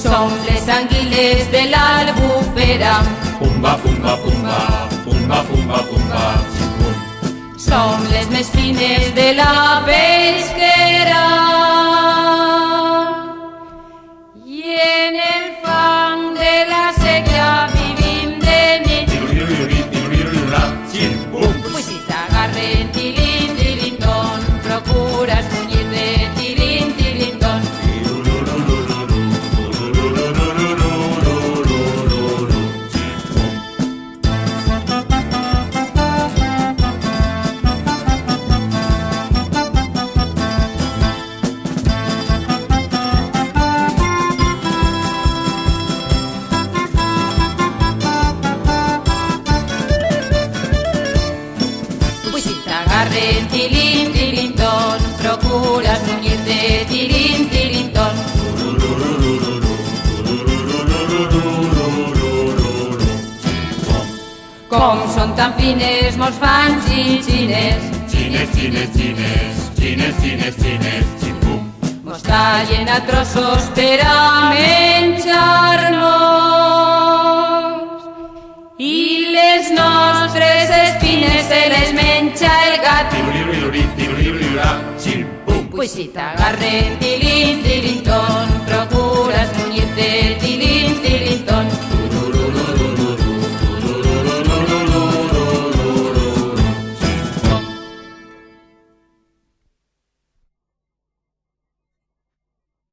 Som les anguiles de l'Albufera. Pumba, pumba, pumba, pumba, pumba, pumba, ximpum. Som les més fines de la pesquera. I en el fang de la sequia vivim de nit. Tiruriruriruri, tirurirurirura, ximpum. Pues si t'agarren tilín, tilintón, procuras muñir-te tilín, tilintón. Pues si t'agarren tilín, tilintón, procuras muñir-te tilín, tilintón. Com són tan fines molts fan xinxines, Xines, xines, xines, xines, xines, xines, ximpum. mos tallen a trossos per a menjar-nos. I les nostres espines se les menja el gat. Tiruriruriruri, tirurirurirura, ximpum. Pues si t'agarren tilín,